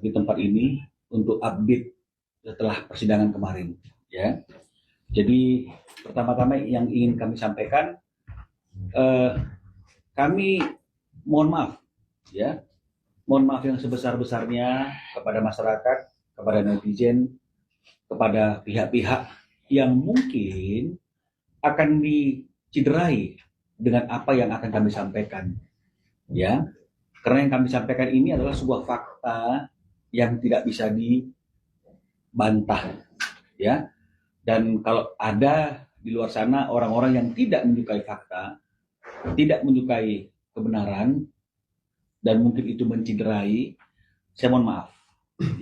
di tempat ini untuk update setelah persidangan kemarin. Ya, jadi pertama-tama yang ingin kami sampaikan, kami mohon maaf, ya, mohon maaf yang sebesar-besarnya kepada masyarakat, kepada netizen, kepada pihak-pihak yang mungkin akan diciderai dengan apa yang akan kami sampaikan, ya. Karena yang kami sampaikan ini adalah sebuah fakta yang tidak bisa dibantah, ya. Dan kalau ada di luar sana orang-orang yang tidak menyukai fakta, tidak menyukai kebenaran, dan mungkin itu menciderai, saya mohon maaf,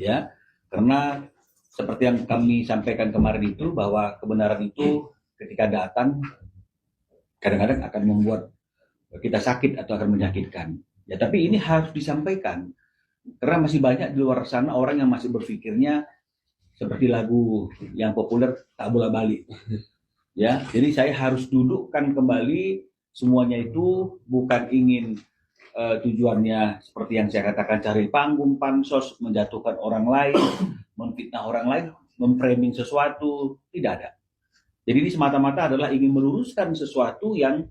ya. Karena seperti yang kami sampaikan kemarin itu, bahwa kebenaran itu ketika datang kadang-kadang akan membuat kita sakit atau akan menyakitkan. Ya, tapi ini harus disampaikan karena masih banyak di luar sana orang yang masih berpikirnya seperti lagu yang populer, tak bola balik. Ya, jadi saya harus dudukkan kembali semuanya itu bukan ingin tujuannya seperti yang saya katakan cari panggung, pansos, menjatuhkan orang lain, memfitnah orang lain, memframing sesuatu, tidak ada. Jadi ini semata-mata adalah ingin meluruskan sesuatu yang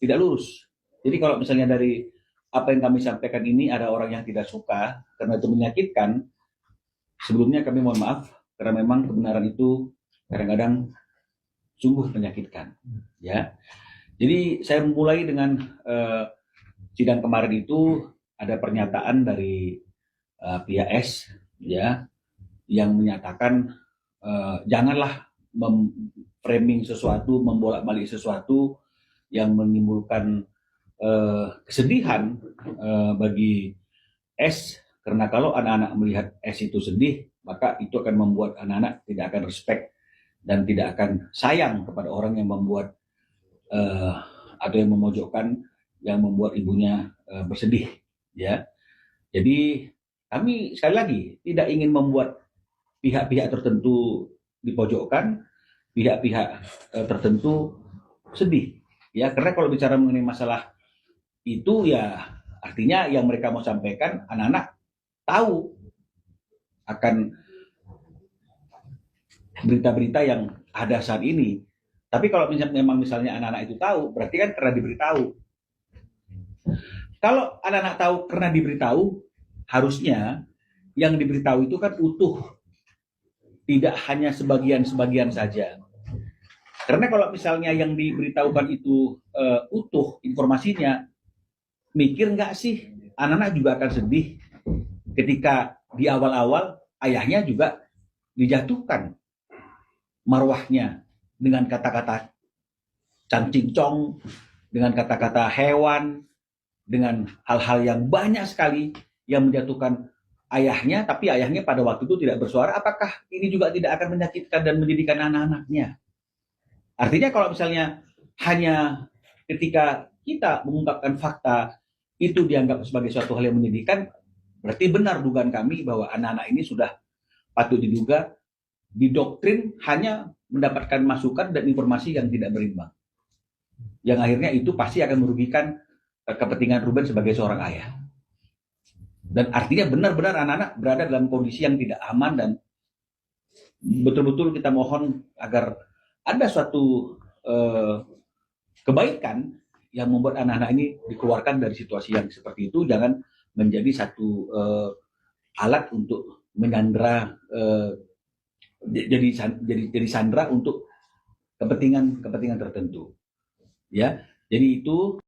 tidak lurus. Jadi kalau misalnya dari apa yang kami sampaikan ini ada orang yang tidak suka karena itu menyakitkan, sebelumnya kami mohon maaf karena memang kebenaran itu kadang-kadang sungguh menyakitkan. Ya, jadi saya mulai dengan sidang kemarin itu ada pernyataan dari pihak S, ya, yang menyatakan janganlah memframing sesuatu, membolak-balik sesuatu yang menimbulkan kesedihan bagi S, karena kalau anak-anak melihat S itu sedih, maka itu akan membuat anak-anak tidak akan respect dan tidak akan sayang kepada orang yang membuat atau yang memojokkan, yang membuat ibunya bersedih. Ya, jadi kami sekali lagi tidak ingin membuat pihak-pihak tertentu dipojokkan, pihak-pihak tertentu sedih. Ya, karena kalau bicara mengenai masalah itu ya artinya yang mereka mau sampaikan anak-anak tahu akan berita-berita yang ada saat ini. Tapi kalau memang misalnya anak-anak itu tahu, berarti kan karena diberitahu. Kalau anak-anak tahu karena diberitahu, harusnya yang diberitahu itu kan utuh, tidak hanya sebagian-sebagian saja. Karena kalau misalnya yang diberitahukan itu utuh informasinya, mikir nggak sih anak-anak juga akan sedih ketika di awal-awal ayahnya juga dijatuhkan marwahnya dengan kata-kata cancingcong, dengan kata-kata hewan, dengan hal-hal yang banyak sekali yang menjatuhkan ayahnya, tapi ayahnya pada waktu itu tidak bersuara. Apakah ini juga tidak akan menyakitkan dan menjadikan anak-anaknya? Artinya kalau misalnya hanya ketika kita mengungkapkan fakta itu dianggap sebagai suatu hal yang menyedihkan, berarti benar dugaan kami bahwa anak-anak ini sudah patut diduga didoktrin hanya mendapatkan masukan dan informasi yang tidak berimbang. Yang akhirnya itu pasti akan merugikan kepentingan Ruben sebagai seorang ayah. Dan artinya benar-benar anak-anak berada dalam kondisi yang tidak aman, dan betul-betul kita mohon agar ada suatu kebaikan yang membuat anak-anak ini dikeluarkan dari situasi yang seperti itu, jangan menjadi satu alat untuk menyandra, jadi sandra untuk kepentingan tertentu. Ya, jadi itu